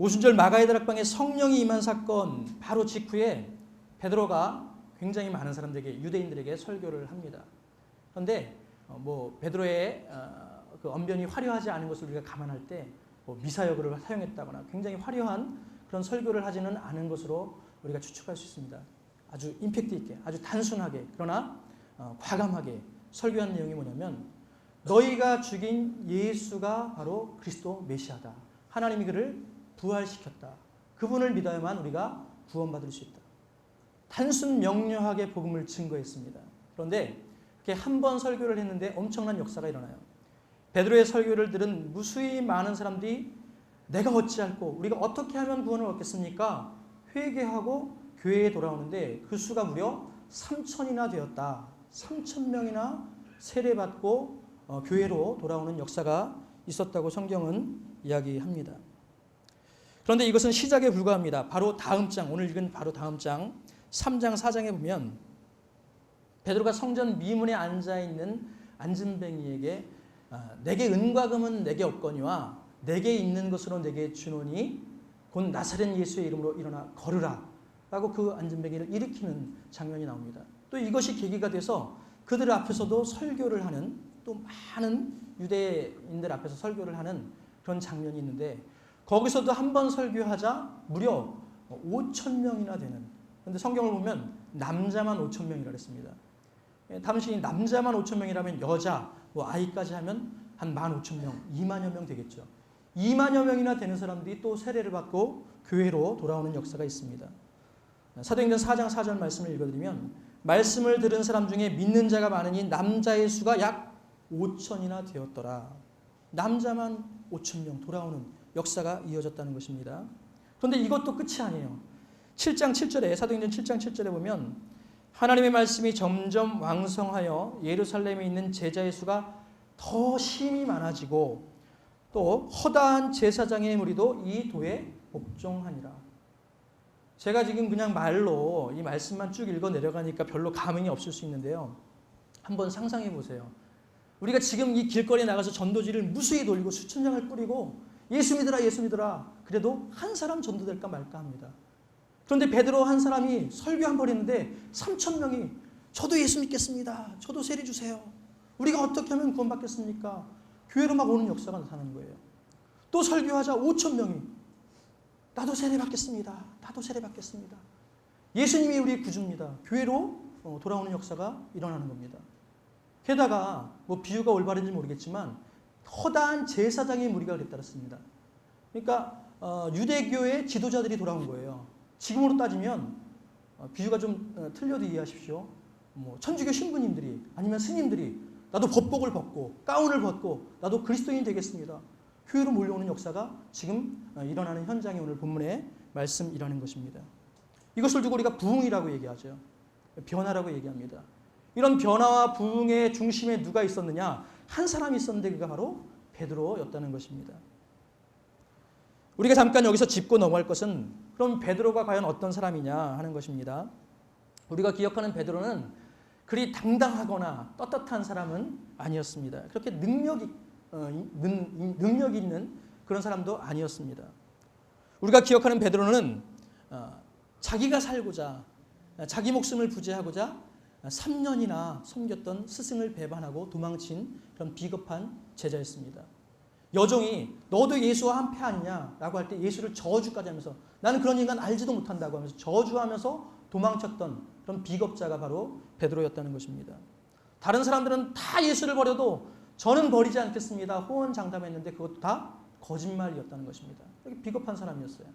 오순절 마가의 다락방에 성령이 임한 사건 바로 직후에 베드로가 굉장히 많은 사람들에게, 유대인들에게 설교를 합니다. 그런데 베드로의 그 언변이 화려하지 않은 것을 우리가 감안할 때 미사여구를 사용했다거나 굉장히 화려한 그런 설교를 하지는 않은 것으로 우리가 추측할 수 있습니다. 아주 임팩트 있게, 아주 단순하게, 그러나 과감하게 설교한 내용이 뭐냐면, 너희가 죽인 예수가 바로 그리스도 메시아다. 하나님이 그를 부활시켰다. 그분을 믿어야만 우리가 구원받을 수 있다. 단순 명료하게 복음을 증거했습니다. 그런데 그렇게 한 번 설교를 했는데 엄청난 역사가 일어나요. 베드로의 설교를 들은 무수히 많은 사람들이 내가 어찌할꼬, 우리가 어떻게 하면 구원을 얻겠습니까? 회개하고 교회에 돌아오는데 그 수가 무려 3,000이나 되었다. 3,000명이나 세례받고 교회로 돌아오는 역사가 있었다고 성경은 이야기합니다. 그런데 이것은 시작에 불과합니다. 바로 다음 장, 오늘 읽은 바로 다음 장 3장 4장에 보면 베드로가 성전 미문에 앉아있는 안진뱅이에게 내게 은과 금은 내게 없거니와 내게 있는 것으로 내게 주노니 곧 나사렛 예수의 이름으로 일어나 걸으라 라고 그 안진뱅이를 일으키는 장면이 나옵니다. 또 이것이 계기가 돼서 그들 앞에서도 설교를 하는, 또 많은 유대인들 앞에서 설교를 하는 그런 장면이 있는데, 거기서도 한 번 설교하자 무려 5,000명이나 되는, 그런데 성경을 보면 남자만 5,000명이라 그랬습니다. 당시 남자만 5,000명이라면 여자, 아이까지 하면 한 15,000명, 2만여 명 되겠죠. 2만여 명이나 되는 사람들이 또 세례를 받고 교회로 돌아오는 역사가 있습니다. 사도행전 4장 4절 말씀을 읽어드리면, 말씀을 들은 사람 중에 믿는 자가 많으니 남자의 수가 약 5,000이나 되었더라. 남자만 5,000명 돌아오는 역사가 이어졌다는 것입니다. 그런데 이것도 끝이 아니에요. 7장 7절에, 사도행전 7장 7절에 보면 하나님의 말씀이 점점 왕성하여 예루살렘에 있는 제자의 수가 더 심히 많아지고 또 허다한 제사장의 무리도 이 도에 복종하니라. 제가 지금 그냥 말로 이 말씀만 쭉 읽어 내려가니까 별로 감흥이 없을 수 있는데요. 한번 상상해 보세요. 우리가 지금 이 길거리에 나가서 전도지를 무수히 돌리고 수천장을 뿌리고 예수 믿으라 예수 믿으라, 그래도 한 사람 전도될까 말까 합니다. 그런데 베드로 한 사람이 설교 한 번 했는데 3,000명이 저도 예수 믿겠습니다. 저도 세례 주세요. 우리가 어떻게 하면 구원받겠습니까? 교회로 막 오는 역사가 나타나는 거예요. 또 설교하자 5,000명이 나도 세례 받겠습니다. 나도 세례 받겠습니다. 예수님이 우리 구주입니다. 교회로 돌아오는 역사가 일어나는 겁니다. 게다가 비유가 올바른지 모르겠지만 허다한 제사장의 무리가 그랬다랬습니다. 그러니까 유대교의 지도자들이 돌아온 거예요. 지금으로 따지면 비유가 좀 틀려도 이해하십시오. 천주교 신부님들이, 아니면 스님들이 나도 법복을 벗고 가운을 벗고 나도 그리스도인이 되겠습니다. 교회로 몰려오는 역사가 지금 일어나는 현장이 오늘 본문의 말씀이라는 것입니다. 이것을 두고 우리가 부흥이라고 얘기하죠. 변화라고 얘기합니다. 이런 변화와 부흥의 중심에 누가 있었느냐? 한 사람이 있었는데 그가 바로 베드로였다는 것입니다. 우리가 잠깐 여기서 짚고 넘어갈 것은 그럼 베드로가 과연 어떤 사람이냐 하는 것입니다. 우리가 기억하는 베드로는 그리 당당하거나 떳떳한 사람은 아니었습니다. 그렇게 능력 있는 그런 사람도 아니었습니다. 우리가 기억하는 베드로는 자기가 살고자, 자기 목숨을 부지하고자 3년이나 섬겼던 스승을 배반하고 도망친 그런 비겁한 제자였습니다. 여종이 너도 예수와 한패 아니냐라고 할 때 예수를 저주까지 하면서 나는 그런 인간 알지도 못한다고 하면서 저주하면서 도망쳤던 그런 비겁자가 바로 베드로였다는 것입니다. 다른 사람들은 다 예수를 버려도 저는 버리지 않겠습니다. 호언장담했는데 그것도 다 거짓말이었다는 것입니다. 이렇게 비겁한 사람이었어요.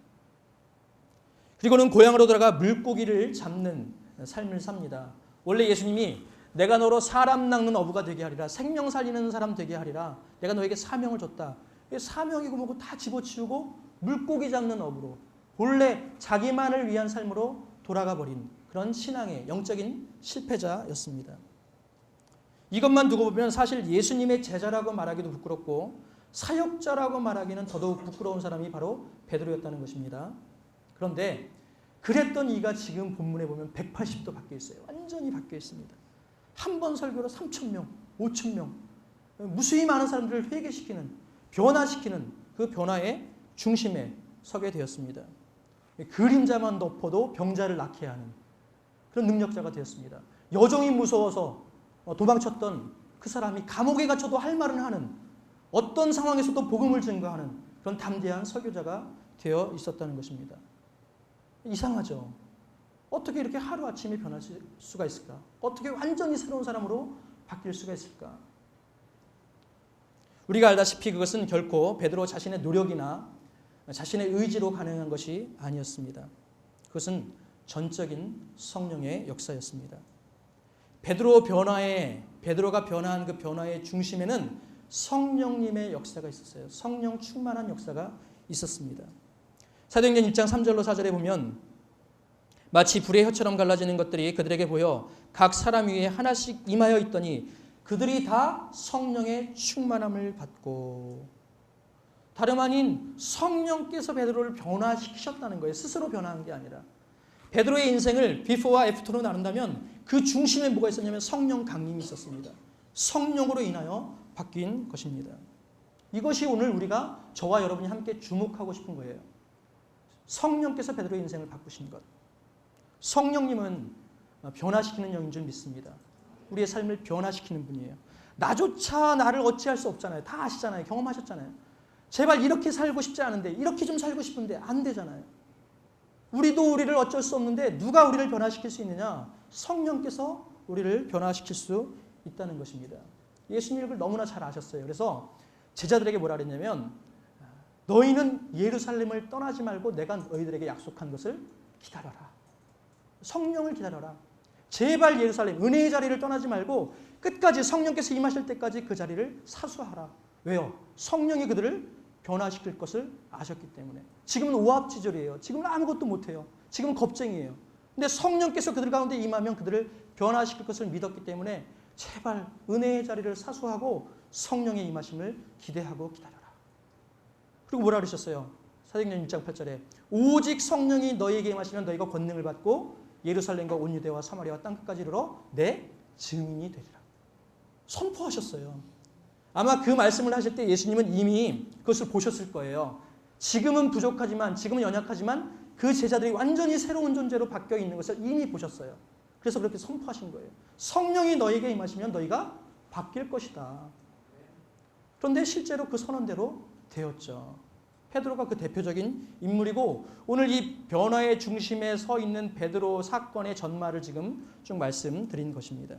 그리고는 고향으로 돌아가 물고기를 잡는 삶을 삽니다. 원래 예수님이 내가 너로 사람 낚는 어부가 되게 하리라, 생명 살리는 사람 되게 하리라, 내가 너에게 사명을 줬다. 사명이고 뭐고 다 집어치우고 물고기 잡는 어부로, 본래 자기만을 위한 삶으로 돌아가 버린 그런 신앙의 영적인 실패자였습니다. 이것만 두고 보면 사실 예수님의 제자라고 말하기도 부끄럽고 사역자라고 말하기는 더더욱 부끄러운 사람이 바로 베드로였다는 것입니다. 그런데 그랬던 이가 지금 본문에 보면 180도 바뀌어 있어요. 완전히 바뀌어 있습니다. 한 번 설교로 3,000명, 5,000명, 무수히 많은 사람들을 회개시키는, 변화시키는 그 변화의 중심에 서게 되었습니다. 그림자만 덮어도 병자를 낫게 하는 그런 능력자가 되었습니다. 여종이 무서워서 도망쳤던 그 사람이 감옥에 갇혀도 할 말은 하는, 어떤 상황에서도 복음을 증거하는 그런 담대한 설교자가 되어 있었다는 것입니다. 이상하죠? 어떻게 이렇게 하루아침에 변할 수가 있을까? 어떻게 완전히 새로운 사람으로 바뀔 수가 있을까? 우리가 알다시피 그것은 결코 베드로 자신의 노력이나 자신의 의지로 가능한 것이 아니었습니다. 그것은 전적인 성령의 역사였습니다. 베드로가 변화한 그 변화의 중심에는 성령님의 역사가 있었어요. 성령 충만한 역사가 있었습니다. 사도행전 1장 3절로 4절에 보면 마치 불의 혀처럼 갈라지는 것들이 그들에게 보여 각 사람 위에 하나씩 임하여 있더니 그들이 다 성령의 충만함을 받고, 다름 아닌 성령께서 베드로를 변화시키셨다는 거예요. 스스로 변화한 게 아니라. 베드로의 인생을 비포와 애프터로 나눈다면 그 중심에 뭐가 있었냐면 성령 강림이 있었습니다. 성령으로 인하여 바뀐 것입니다. 이것이 오늘 우리가, 저와 여러분이 함께 주목하고 싶은 거예요. 성령께서 베드로의 인생을 바꾸신 것. 성령님은 변화시키는 영인 줄 믿습니다. 우리의 삶을 변화시키는 분이에요. 나조차 나를 어찌할 수 없잖아요. 다 아시잖아요. 경험하셨잖아요. 제발 이렇게 살고 싶지 않은데, 이렇게 좀 살고 싶은데 안 되잖아요. 우리도 우리를 어쩔 수 없는데 누가 우리를 변화시킬 수 있느냐? 성령께서 우리를 변화시킬 수 있다는 것입니다. 예수님 이걸 너무나 잘 아셨어요. 그래서 제자들에게 뭐라 그랬냐면, 너희는 예루살렘을 떠나지 말고 내가 너희들에게 약속한 것을 기다려라. 성령을 기다려라. 제발 예루살렘, 은혜의 자리를 떠나지 말고 끝까지 성령께서 임하실 때까지 그 자리를 사수하라. 왜요? 성령이 그들을 변화시킬 것을 아셨기 때문에. 지금은 오합지졸이에요. 지금은 아무것도 못해요. 지금은 겁쟁이에요. 근데 성령께서 그들 가운데 임하면 그들을 변화시킬 것을 믿었기 때문에 제발 은혜의 자리를 사수하고 성령의 임하심을 기대하고 기다려라. 그리고 뭐라 그러셨어요? 사도행전 1장 8절에 오직 성령이 너희에게 임하시면 너희가 권능을 받고 예루살렘과 온 유대와 사마리아와 땅끝까지 이르러 내 증인이 되리라. 선포하셨어요. 아마 그 말씀을 하실 때 예수님은 이미 그것을 보셨을 거예요. 지금은 부족하지만, 지금은 연약하지만 그 제자들이 완전히 새로운 존재로 바뀌어 있는 것을 이미 보셨어요. 그래서 그렇게 선포하신 거예요. 성령이 너에게 임하시면 너희가 바뀔 것이다. 그런데 실제로 그 선언대로 되었죠. 베드로가 그 대표적인 인물이고, 오늘 이 변화의 중심에 서 있는 베드로 사건의 전말을 지금 쭉 말씀드린 것입니다.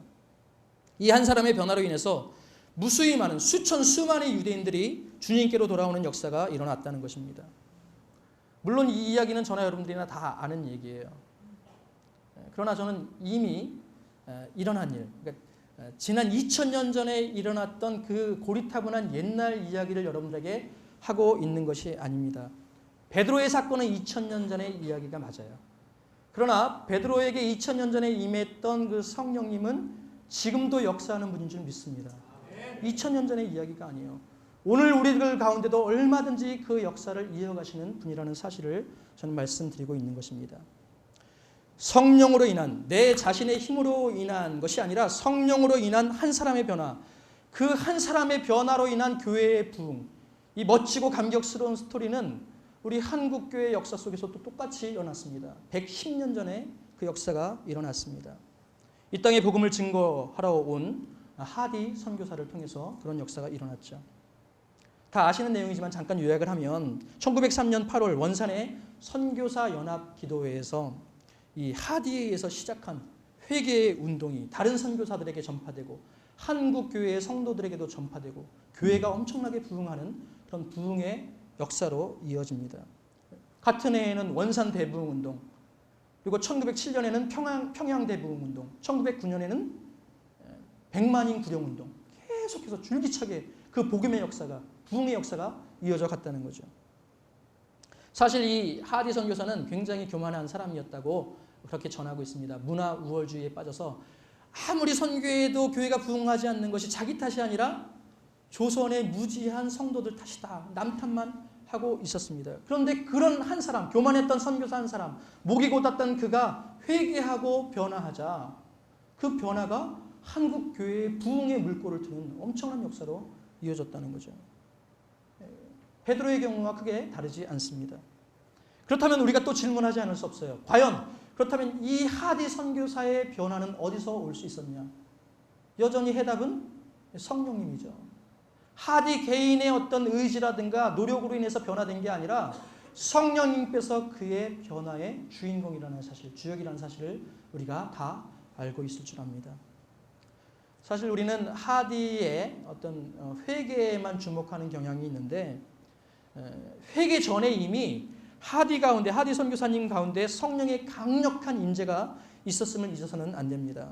이 한 사람의 변화로 인해서 무수히 많은 수많은 유대인들이 주님께로 돌아오는 역사가 일어났다는 것입니다. 물론 이 이야기는 저나 여러분들이나 다 아는 얘기예요. 그러나 저는 이미 일어난 일, 그러니까 지난 2000년 전에 일어났던 그 고리타분한 옛날 이야기를 여러분들에게 하고 있는 것이 아닙니다. 베드로의 사건은 2000년 전의 이야기가 맞아요. 그러나 베드로에게 2000년 전에 임했던 그 성령님은 지금도 역사하는 분인 줄 믿습니다. 2000년 전의 이야기가 아니에요. 오늘 우리들 가운데도 얼마든지 그 역사를 이어가시는 분이라는 사실을 저는 말씀드리고 있는 것입니다. 성령으로 인한, 내 자신의 힘으로 인한 것이 아니라 성령으로 인한 한 사람의 변화, 그 한 사람의 변화로 인한 교회의 부흥, 이 멋지고 감격스러운 스토리는 우리 한국교회 역사 속에서도 똑같이 일어났습니다. 110년 전에 그 역사가 일어났습니다. 이 땅에 복음을 증거하러 온 하디 선교사를 통해서 그런 역사가 일어났죠. 다 아시는 내용이지만 잠깐 요약을 하면 1903년 8월 원산의 선교사 연합 기도회에서 이 하디에 의해서 시작한 회개의 운동이 다른 선교사들에게 전파되고 한국 교회의 성도들에게도 전파되고 교회가 엄청나게 부흥하는 그런 부흥의 역사로 이어집니다. 같은 해에는 원산 대부흥 운동, 그리고 1907년에는 평양 대부흥 운동, 1909년에는 백만인 구령 운동, 계속해서 줄기차게 그 복음의 역사가, 부흥의 역사가 이어져 갔다는 거죠. 사실 이 하디 선교사는 굉장히 교만한 사람이었다고 그렇게 전하고 있습니다. 문화 우월주의에 빠져서 아무리 선교해도 교회가 부흥하지 않는 것이 자기 탓이 아니라 조선의 무지한 성도들 탓이다. 남 탓만 하고 있었습니다. 그런데 그런 한 사람, 교만했던 선교사 한 사람, 목이 곧았던 그가 회개하고 변화하자 그 변화가 한국 교회의 부흥의 물꼬를 트는 엄청난 역사로 이어졌다는 거죠. 베드로의 경우와 크게 다르지 않습니다. 그렇다면 우리가 또 질문하지 않을 수 없어요. 과연 그렇다면 이 하디 선교사의 변화는 어디서 올 수 있었냐? 여전히 해답은 성령님이죠. 하디 개인의 어떤 의지라든가 노력으로 인해서 변화된 게 아니라 성령님께서 그의 변화의 주인공이라는 사실, 주역이라는 사실을 우리가 다 알고 있을 줄 압니다. 사실 우리는 하디의 어떤 회개에만 주목하는 경향이 있는데, 회개 전에 이미 하디 선교사님 가운데 성령의 강력한 임재가 있었음을 잊어서는 안 됩니다.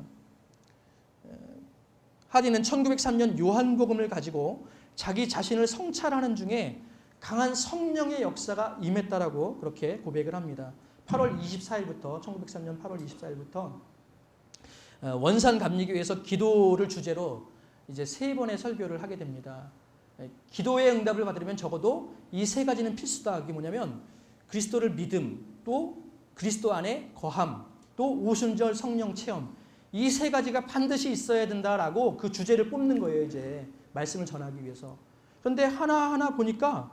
하디는 1903년 요한복음을 가지고 자기 자신을 성찰하는 중에 강한 성령의 역사가 임했다라고 그렇게 고백을 합니다. 8월 24일부터 1903년 8월 24일부터 원산 감리교회에서 기도를 주제로 이제 3번의 설교를 하게 됩니다. 기도의 응답을 받으려면 적어도 이 3가지는 필수다. 그게 뭐냐면 그리스도를 믿음, 또 그리스도 안에 거함, 또 오순절 성령 체험, 이 3가지가 반드시 있어야 된다라고 그 주제를 뽑는 거예요. 이제 말씀을 전하기 위해서. 그런데 하나하나 보니까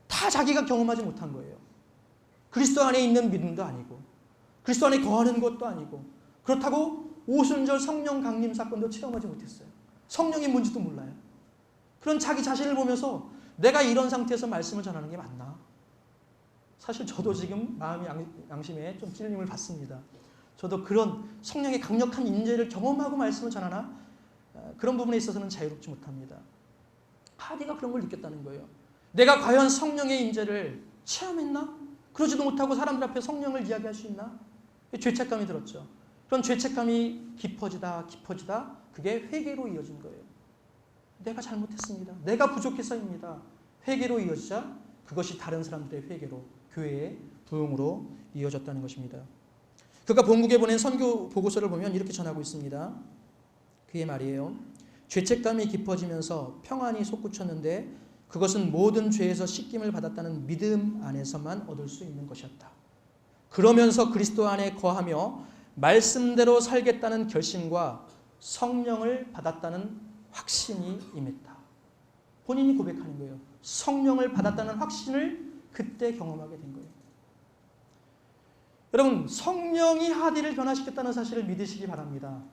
다 자기가 경험하지 못한 거예요. 그리스도 안에 있는 믿음도 아니고 그리스도 안에 거하는 것도 아니고, 그렇다고 오순절 성령 강림 사건도 체험하지 못했어요. 성령이 뭔지도 몰라요. 그런 자기 자신을 보면서 내가 이런 상태에서 말씀을 전하는 게 맞나? 사실 저도 지금 마음이 양심에 좀 찔림을 받습니다. 저도 그런 성령의 강력한 임재를 경험하고 말씀을 전하나? 그런 부분에 있어서는 자유롭지 못합니다. 하디가 그런 걸 느꼈다는 거예요. 내가 과연 성령의 임재를 체험했나? 그러지도 못하고 사람들 앞에 성령을 이야기할 수 있나? 죄책감이 들었죠. 그런 죄책감이 깊어지다 그게 회개로 이어진 거예요. 내가 잘못했습니다. 내가 부족해서입니다. 회개로 이어지자 그것이 다른 사람들의 회개로, 교회의 부흥으로 이어졌다는 것입니다. 그가 본국에 보낸 선교 보고서를 보면 이렇게 전하고 있습니다. 그의 말이에요. 죄책감이 깊어지면서 평안이 솟구쳤는데 그것은 모든 죄에서 씻김을 받았다는 믿음 안에서만 얻을 수 있는 것이었다. 그러면서 그리스도 안에 거하며 말씀대로 살겠다는 결심과 성령을 받았다는 확신이 임했다. 본인이 고백하는 거예요. 성령을 받았다는 확신을 그때 경험하게 된 거예요. 여러분, 성령이 하디를 변화시켰다는 사실을 믿으시기 바랍니다.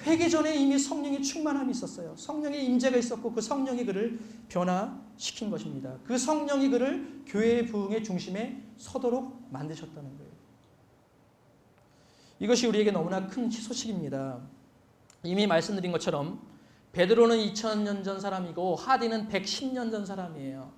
회개 전에 이미 성령의 충만함이 있었어요. 성령의 임재가 있었고 그 성령이 그를 변화시킨 것입니다. 그 성령이 그를 교회의 부흥의 중심에 서도록 만드셨다는 거예요. 이것이 우리에게 너무나 큰 소식입니다. 이미 말씀드린 것처럼 베드로는 2000년 전 사람이고 하디는 110년 전 사람이에요.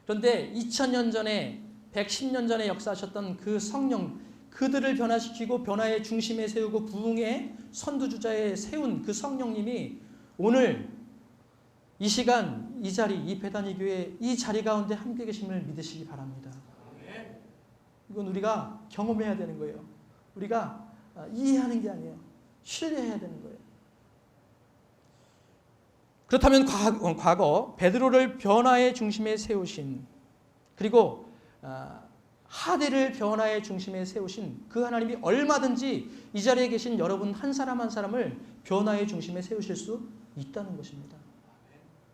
그런데 2000년 전에 110년 전에 역사하셨던 그 성령, 그들을 변화시키고 변화의 중심에 세우고 부흥의 선두주자에 세운 그 성령님이 오늘 이 시간 이 자리, 이 베다니 교회 이 자리 가운데 함께 계심을 믿으시기 바랍니다. 이건 우리가 경험해야 되는 거예요. 우리가 이해하는 게 아니에요. 신뢰해야 되는 거예요. 그렇다면 과거 베드로를 변화의 중심에 세우신, 그리고 하디를 변화의 중심에 세우신 그 하나님이 얼마든지 이 자리에 계신 여러분 한 사람 한 사람을 변화의 중심에 세우실 수 있다는 것입니다.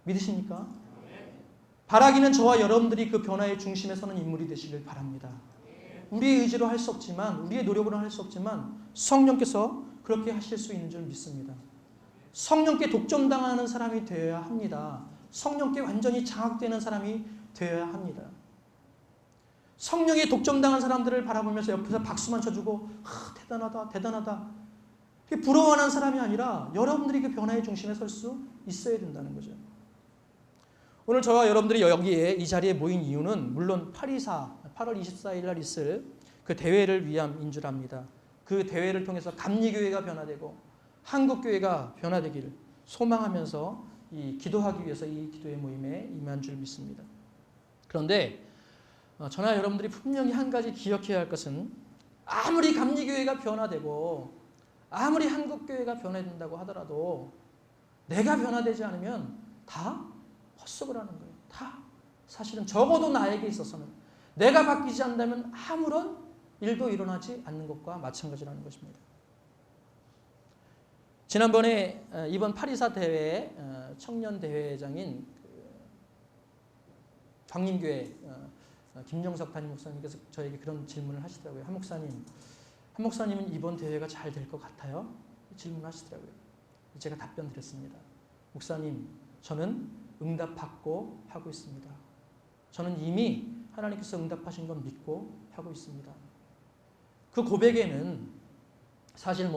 믿으십니까? 바라기는 저와 여러분들이 그 변화의 중심에 서는 인물이 되시길 바랍니다. 우리의 의지로 할 수 없지만, 우리의 노력으로 할 수 없지만 성령께서 그렇게 하실 수 있는 줄 믿습니다. 성령께 독점당하는 사람이 되어야 합니다. 성령께 완전히 장악되는 사람이 되어야 합니다. 성령에 독점당한 사람들을 바라보면서 옆에서 박수만 쳐주고 대단하다 대단하다 부러워하는 사람이 아니라 여러분들이 그 변화의 중심에 설 수 있어야 된다는 거죠. 오늘 저와 여러분들이 여기에 이 자리에 모인 이유는 물론 파리사 8월 24일 날 있을 그 대회를 위함인 줄 압니다. 그 대회를 통해서 감리교회가 변화되고 한국교회가 변화되기를 소망하면서 기도하기 위해서 이 기도의 모임에 임한 줄 믿습니다. 그런데 저나 여러분들이 분명히 한 가지 기억해야 할 것은, 아무리 감리교회가 변화되고 아무리 한국교회가 변화된다고 하더라도 내가 변화되지 않으면 다 헛수고를 하는 거예요. 다 사실은 적어도 나에게 있어서는 내가 바뀌지 않는다면 아무런 일도 일어나지 않는 것과 마찬가지라는 것입니다. 지난번에 이번 파리사 대회 청년 대회장인 광림교회 김정석 담임 목사님께서 저에게 그런 질문을 하시더라고요. 한 목사님은 이번 대회가 잘 될 것 같아요? 질문을 하시더라고요. 제가 답변 드렸습니다. 목사님, 저는 응답받고 하고 있습니다. 저는 이미 하나님께서 응답하신 건 믿고 하고 있습니다. 그 고백에는 사실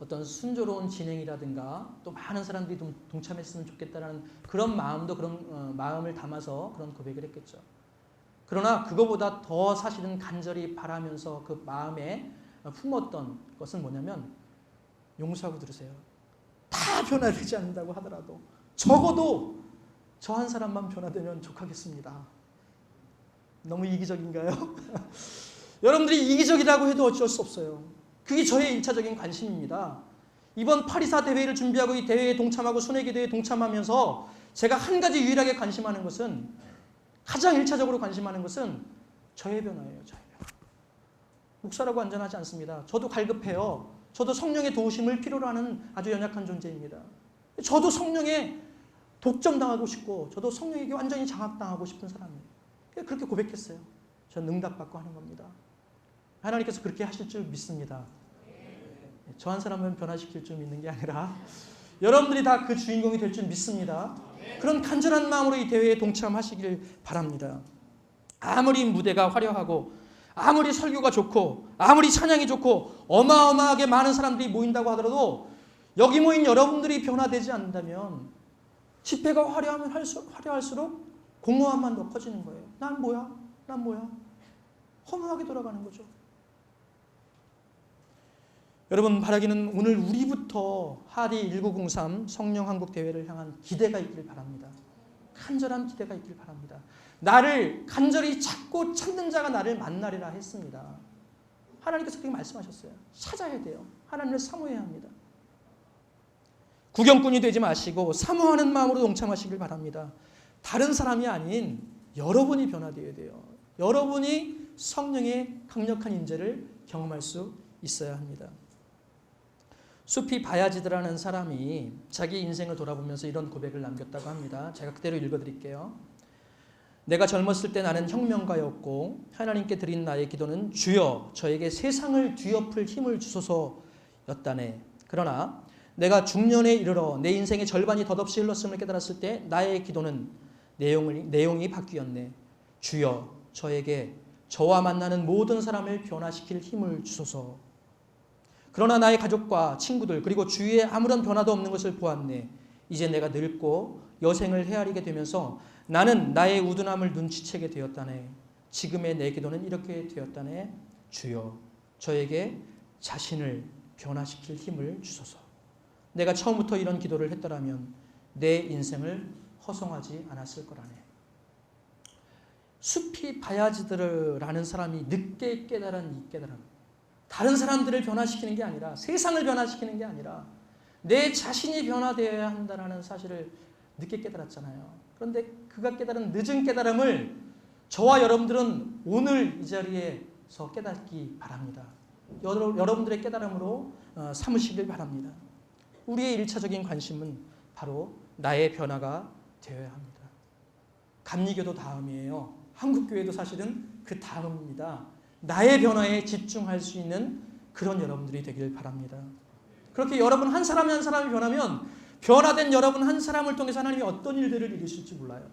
어떤 순조로운 진행이라든가 또 많은 사람들이 동참했으면 좋겠다라는 그런 마음도 그런 마음을 담아서 그런 고백을 했겠죠. 그러나 그거보다 더 사실은 간절히 바라면서 그 마음에 품었던 것은 뭐냐면 용서하고 들으세요. 다 변화되지 않는다고 하더라도 적어도 저 한 사람만 변화되면 족하겠습니다. 너무 이기적인가요? 여러분들이 이기적이라고 해도 어쩔 수 없어요. 그게 저의 1차적인 관심입니다. 이번 파리사 대회를 준비하고 이 대회에 동참하고 순회기 대회에 동참하면서 제가 한 가지 유일하게 관심하는 것은 가장 1차적으로 관심하는 것은 저의 변화예요. 저의 변화. 목사라고 안전하지 않습니다. 저도 갈급해요. 저도 성령의 도우심을 필요로 하는 아주 연약한 존재입니다. 저도 성령에 독점당하고 싶고 저도 성령에게 완전히 장악당하고 싶은 사람이에요. 그렇게 고백했어요. 저는 응답받고 하는 겁니다. 하나님께서 그렇게 하실 줄 믿습니다. 저 한 사람은 변화시킬 줄 믿는 게 아니라 여러분들이 다 그 주인공이 될 줄 믿습니다. 그런 간절한 마음으로 이 대회에 동참하시길 바랍니다. 아무리 무대가 화려하고 아무리 설교가 좋고 아무리 찬양이 좋고 어마어마하게 많은 사람들이 모인다고 하더라도 여기 모인 여러분들이 변화되지 않는다면 집회가 화려하면 화려할수록 공허함만 더 커지는 거예요. 난 뭐야? 난 뭐야? 허무하게 돌아가는 거죠. 여러분 바라기는 오늘 우리부터 하리 1903 성령 한국 대회를 향한 기대가 있길 바랍니다. 간절한 기대가 있길 바랍니다. 나를 간절히 찾고 찾는 자가 나를 만나리라 했습니다. 하나님께서 그렇게 말씀하셨어요. 찾아야 돼요. 하나님을 사모해야 합니다. 구경꾼이 되지 마시고 사모하는 마음으로 동참하시길 바랍니다. 다른 사람이 아닌 여러분이 변화되어야 돼요. 여러분이 성령의 강력한 임재를 경험할 수 있어야 합니다. 수피 바야지드라는 사람이 자기 인생을 돌아보면서 이런 고백을 남겼다고 합니다. 제가 그대로 읽어드릴게요. 내가 젊었을 때 나는 혁명가였고 하나님께 드린 나의 기도는 주여 저에게 세상을 뒤엎을 힘을 주소서였다네. 그러나 내가 중년에 이르러 내 인생의 절반이 덧없이 흘렀음을 깨달았을 때 나의 기도는 내용이 바뀌었네. 주여 저에게 저와 만나는 모든 사람을 변화시킬 힘을 주소서. 그러나 나의 가족과 친구들 그리고 주위에 아무런 변화도 없는 것을 보았네. 이제 내가 늙고 여생을 헤아리게 되면서 나는 나의 우둔함을 눈치채게 되었다네. 지금의 내 기도는 이렇게 되었다네. 주여 저에게 자신을 변화시킬 힘을 주소서. 내가 처음부터 이런 기도를 했더라면 내 인생을 허송하지 않았을 거라네. 수피 바야지드라는 사람이 늦게 깨달은 이 깨달음, 다른 사람들을 변화시키는 게 아니라 세상을 변화시키는 게 아니라 내 자신이 변화되어야 한다는 사실을 늦게 깨달았잖아요. 그런데 그가 깨달은 늦은 깨달음을 저와 여러분들은 오늘 이 자리에서 깨닫기 바랍니다. 여러분들의 깨달음으로 삼으시길 바랍니다. 우리의 1차적인 관심은 바로 나의 변화가 되어야 합니다. 감리교도 다음이에요. 한국교회도 사실은 그 다음입니다. 나의 변화에 집중할 수 있는 그런 여러분들이 되길 바랍니다. 그렇게 여러분 한 사람이 한 사람이 변하면 변화된 여러분 한 사람을 통해서 하나님이 어떤 일들을 이루실지 몰라요.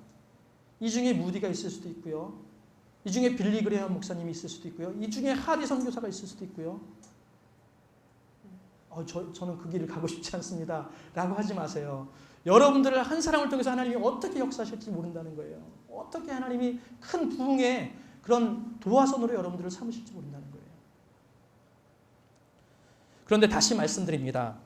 이 중에 무디가 있을 수도 있고요. 이 중에 빌리 그레엄 목사님이 있을 수도 있고요. 이 중에 하디 선교사가 있을 수도 있고요. 저는 그 길을 가고 싶지 않습니다. 라고 하지 마세요. 여러분들을 한 사람을 통해서 하나님이 어떻게 역사하실지 모른다는 거예요. 어떻게 하나님이 큰 부흥의 그런 도화선으로 여러분들을 삼으실지 모른다는 거예요. 그런데 다시 말씀드립니다.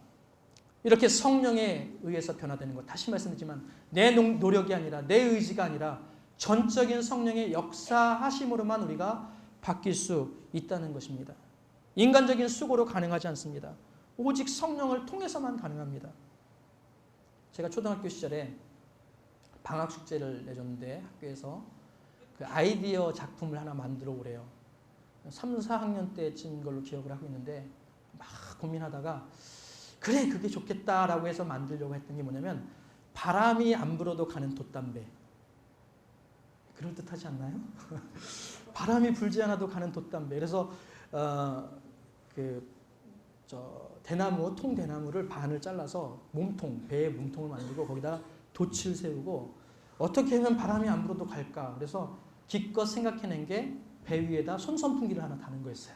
이렇게 성령에 의해서 변화되는 것, 다시 말씀드리지만 내 노력이 아니라 내 의지가 아니라 전적인 성령의 역사하심으로만 우리가 바뀔 수 있다는 것입니다. 인간적인 수고로 가능하지 않습니다. 오직 성령을 통해서만 가능합니다. 제가 초등학교 시절에 방학 숙제를 내줬는데 학교에서 그 아이디어 작품을 하나 만들어 오래요. 3, 4학년 때쯤인 걸로 기억을 하고 있는데 막 고민하다가 그래 그게 좋겠다라고 해서 만들려고 했던 게 뭐냐면 바람이 안 불어도 가는 돛담배. 그럴듯하지 않나요? 바람이 불지 않아도 가는 돛담배. 그래서 대나무, 통대나무를 반을 잘라서 몸통, 배의 몸통을 만들고 거기다 돛을 세우고 어떻게 하면 바람이 안 불어도 갈까. 그래서 기껏 생각해낸 게 배 위에다 손선풍기를 하나 다는 거였어요.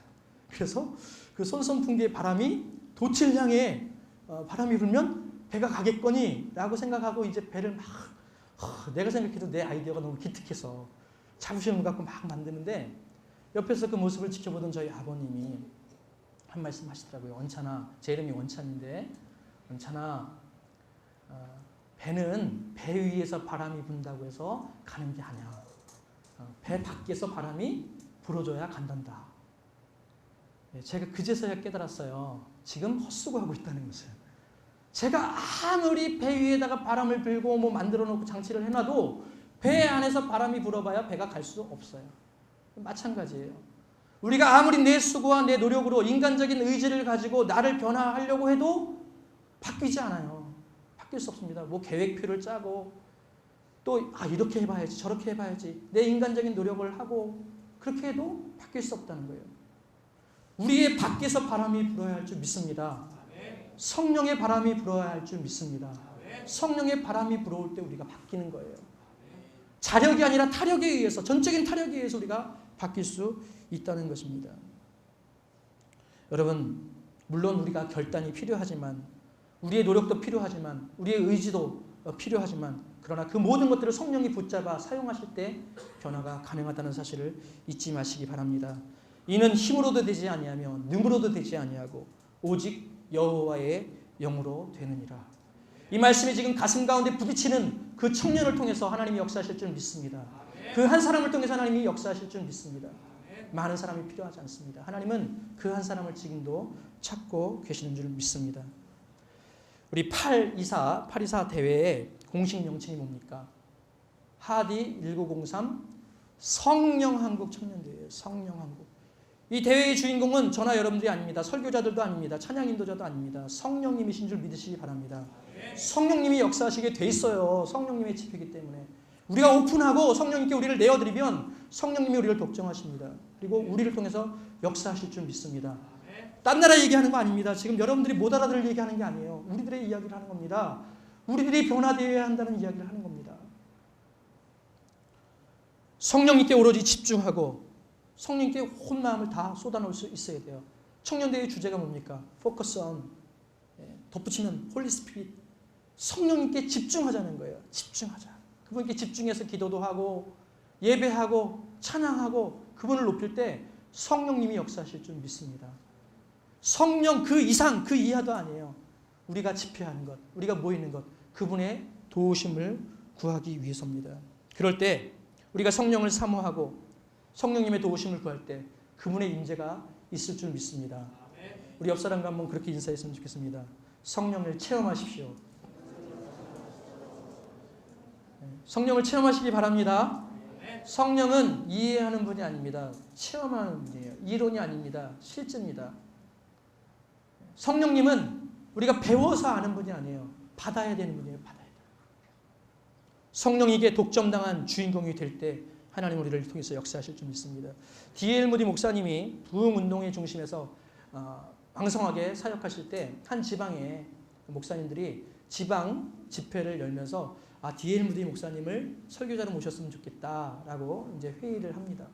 그래서 그 손선풍기의 바람이 돛을 향해 바람이 불면 배가 가겠거니 라고 생각하고 이제 배를 막 내가 생각해도 내 아이디어가 너무 기특해서 자부심을 갖고 막 만드는데 옆에서 그 모습을 지켜보던 저희 아버님이 한 말씀 하시더라고요. 원찬아, 제 이름이 원찬인데, 원찬아, 배는 배 위에서 바람이 분다고 해서 가는 게 아니야. 배 밖에서 바람이 불어줘야 간단다. 제가 그제서야 깨달았어요. 지금 헛수고하고 있다는 것을. 제가 아무리 배 위에다가 바람을 불고 뭐 만들어 놓고 장치를 해놔도 배 안에서 바람이 불어봐야 배가 갈 수 없어요. 마찬가지예요. 우리가 아무리 내 수고와 내 노력으로 인간적인 의지를 가지고 나를 변화하려고 해도 바뀌지 않아요. 바뀔 수 없습니다. 뭐 계획표를 짜고 또 이렇게 해봐야지 저렇게 해봐야지 내 인간적인 노력을 하고 그렇게 해도 바뀔 수 없다는 거예요. 우리의 밖에서 바람이 불어야 할 줄 믿습니다. 성령의 바람이 불어야 할 줄 믿습니다. 성령의 바람이 불어올 때 우리가 바뀌는 거예요. 자력이 아니라 타력에 의해서, 전적인 타력에 의해서 우리가 바뀔 수 있다는 것입니다. 여러분, 물론 우리가 결단이 필요하지만, 우리의 노력도 필요하지만, 우리의 의지도 필요하지만, 그러나 그 모든 것들을 성령이 붙잡아 사용하실 때 변화가 가능하다는 사실을 잊지 마시기 바랍니다. 이는 힘으로도 되지 아니하며 능으로도 되지 아니하고 오직 여호와의 영으로 되느니라. 이 말씀이 지금 가슴 가운데 부딪히는 그 청년을 통해서 하나님이 역사하실 줄 믿습니다. 그 한 사람을 통해서 하나님이 역사하실 줄 믿습니다. 많은 사람이 필요하지 않습니다. 하나님은 그 한 사람을 지금도 찾고 계시는 줄 믿습니다. 우리 824 대회의 공식 명칭이 뭡니까? 하디 1903 성령한국 청년대회예요. 성령한국. 이 대회의 주인공은 저나 여러분들이 아닙니다. 설교자들도 아닙니다. 찬양 인도자도 아닙니다. 성령님이신 줄 믿으시기 바랍니다. 성령님이 역사하시게 돼 있어요. 성령님의 집회이기 때문에. 우리가 오픈하고 성령님께 우리를 내어드리면 성령님이 우리를 독점하십니다. 그리고 우리를 통해서 역사하실 줄 믿습니다. 딴 나라 얘기하는 거 아닙니다. 지금 여러분들이 못 알아들을 얘기하는 게 아니에요. 우리들의 이야기를 하는 겁니다. 우리들이 변화되어야 한다는 이야기를 하는 겁니다. 성령님께 오로지 집중하고 성령님께 온 마음을 다 쏟아놓을 수 있어야 돼요. 청년대회 주제가 뭡니까? Focus on. 덧붙이면 Holy Spirit. 성령님께 집중하자는 거예요. 집중하자. 그분께 집중해서 기도도 하고 예배하고 찬양하고 그분을 높일 때 성령님이 역사하실 줄 믿습니다. 성령 그 이상 그 이하도 아니에요. 우리가 집회하는 것, 우리가 모이는 것, 그분의 도우심을 구하기 위해서입니다. 그럴 때 우리가 성령을 사모하고 성령님의 도우심을 구할 때 그분의 임재가 있을 줄 믿습니다. 우리 옆 사람과 한번 그렇게 인사했으면 좋겠습니다. 성령을 체험하십시오. 성령을 체험하시기 바랍니다. 성령은 이해하는 분이 아닙니다. 체험하는 분이에요. 이론이 아닙니다. 실제입니다. 성령님은 우리가 배워서 아는 분이 아니에요. 받아야 되는 분이에요. 받아야 돼요. 성령에게 독점당한 주인공이 될 때 하나님 우리를 통해서 역사하실 줄 믿습니다. D.L. 무디 목사님이 부흥운동의 중심에서 왕성하게 사역하실 때 한 지방에 목사님들이 지방 집회를 열면서 D.L. 무디 목사님을 설교자로 모셨으면 좋겠다라고 이제 회의를 합니다.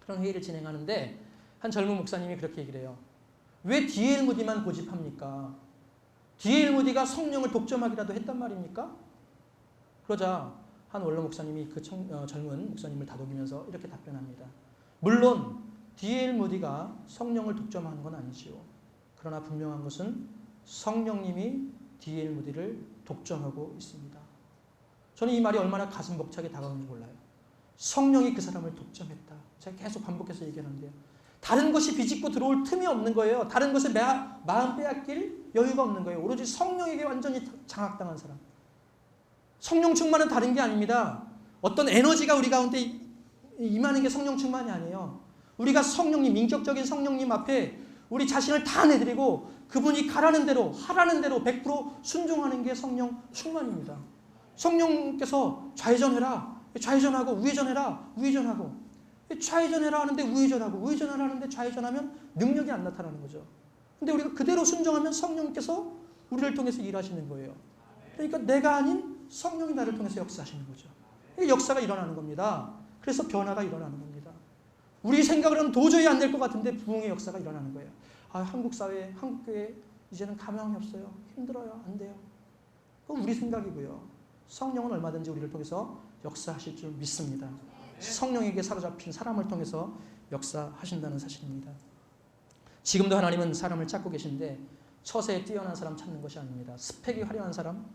그런 회의를 진행하는데 한 젊은 목사님이 그렇게 얘기를 해요. 왜 D.L. 무디만 고집합니까? D.L. 무디가 성령을 독점하기라도 했단 말입니까? 그러자 한 원로 목사님이 그 젊은 목사님을 다독이면서 이렇게 답변합니다. 물론 D.L. 무디가 성령을 독점하는 건 아니지요. 그러나 분명한 것은 성령님이 D.L. 무디를 독점하고 있습니다. 저는 이 말이 얼마나 가슴 벅차게 다가오는지 몰라요. 성령이 그 사람을 독점했다. 제가 계속 반복해서 얘기하는데요. 다른 것이 비집고 들어올 틈이 없는 거예요. 다른 것을 마음 빼앗길 여유가 없는 거예요. 오로지 성령에게 완전히 장악당한 사람. 성령 충만은 다른 게 아닙니다. 어떤 에너지가 우리 가운데 임하는 게 성령 충만이 아니에요. 우리가 성령님, 인격적인 성령님 앞에 우리 자신을 다 내드리고 그분이 가라는 대로, 하라는 대로 100% 순종하는 게 성령 충만입니다. 성령께서 좌회전해라, 좌회전하고 우회전해라, 우회전하고 좌회전해라 하는데 우회전하고 우회전하라 하는데 좌회전하면 능력이 안 나타나는 거죠. 근데 우리가 그대로 순종하면 성령께서 우리를 통해서 일하시는 거예요. 그러니까 내가 아닌 성령이 나를 통해서 역사하시는 거죠. 역사가 일어나는 겁니다. 그래서 변화가 일어나는 겁니다. 우리 생각으로는 도저히 안 될 것 같은데 부흥의 역사가 일어나는 거예요. 한국 사회, 한국 교회 이제는 가망이 없어요. 힘들어요. 안 돼요. 그건 우리 생각이고요. 성령은 얼마든지 우리를 통해서 역사하실 줄 믿습니다. 성령에게 사로잡힌 사람을 통해서 역사하신다는 사실입니다. 지금도 하나님은 사람을 찾고 계신데 처세에 뛰어난 사람 찾는 것이 아닙니다. 스펙이 화려한 사람,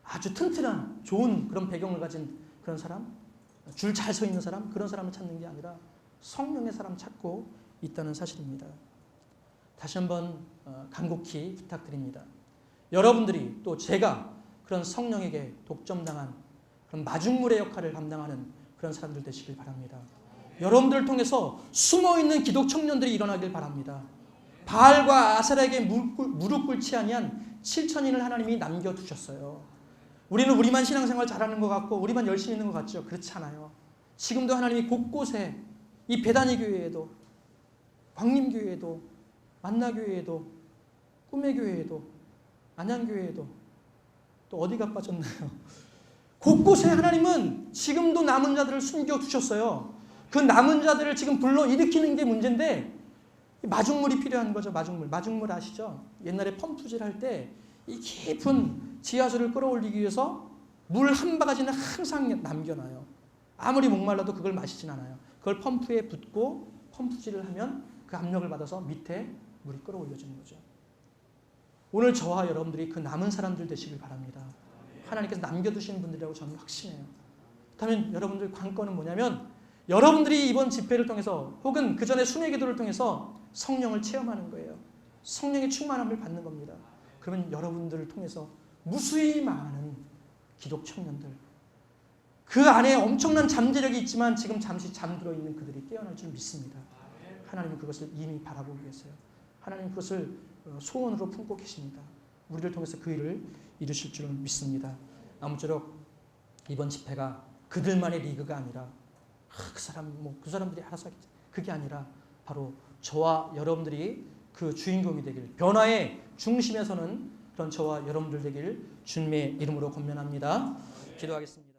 아주 튼튼한 좋은 그런 배경을 가진 그런 사람, 줄 잘 서 있는 사람, 그런 사람을 찾는 게 아니라 성령의 사람 찾고 있다는 사실입니다. 다시 한번 간곡히 부탁드립니다. 여러분들이 또 제가 그런 성령에게 독점당한 그런 마중물의 역할을 감당하는 그런 사람들 되시길 바랍니다. 여러분들을 통해서 숨어있는 기독 청년들이 일어나길 바랍니다. 바알과 아세라에게 무릎 꿇지 아니한 7천인을 하나님이 남겨두셨어요. 우리는 우리만 신앙생활 잘하는 것 같고 우리만 열심히 있는 것 같죠. 그렇지 않아요. 지금도 하나님이 곳곳에 이 베다니 교회에도 광림교회에도 만나교회에도 꿈의 교회에도 안양교회에도 또 어디가 빠졌나요? 곳곳에 하나님은 지금도 남은 자들을 숨겨두셨어요. 그 남은 자들을 지금 불러일으키는 게 문제인데 마중물이 필요한 거죠. 마중물 아시죠? 옛날에 펌프질 할 때 이 깊은 지하수를 끌어올리기 위해서 물 한 바가지는 항상 남겨놔요. 아무리 목말라도 그걸 마시진 않아요. 그걸 펌프에 붓고 펌프질을 하면 그 압력을 받아서 밑에 물이 끌어올려지는 거죠. 오늘 저와 여러분들이 그 남은 사람들 되시길 바랍니다. 하나님께서 남겨두신 분들이라고 저는 확신해요. 그렇다면 여러분들 관건은 뭐냐면 여러분들이 이번 집회를 통해서 혹은 그 전에 순회 기도를 통해서 성령을 체험하는 거예요. 성령의 충만함을 받는 겁니다. 그러면 여러분들을 통해서 무수히 많은 기독 청년들, 그 안에 엄청난 잠재력이 있지만 지금 잠시 잠들어 있는 그들이 깨어날 줄 믿습니다. 하나님은 그것을 이미 바라보고 계세요. 하나님은 그것을 소원으로 품고 계십니다. 우리를 통해서 그 일을 이루실 줄 믿습니다. 아무쪼록 이번 집회가 그들만의 리그가 아니라 그 사람들이 알아서 하겠지. 그게 아니라 바로 저와 여러분들이 그 주인공이 되길, 변화의 중심에 서는 그런 저와 여러분들 되길 주님의 이름으로 권면합니다. 기도하겠습니다.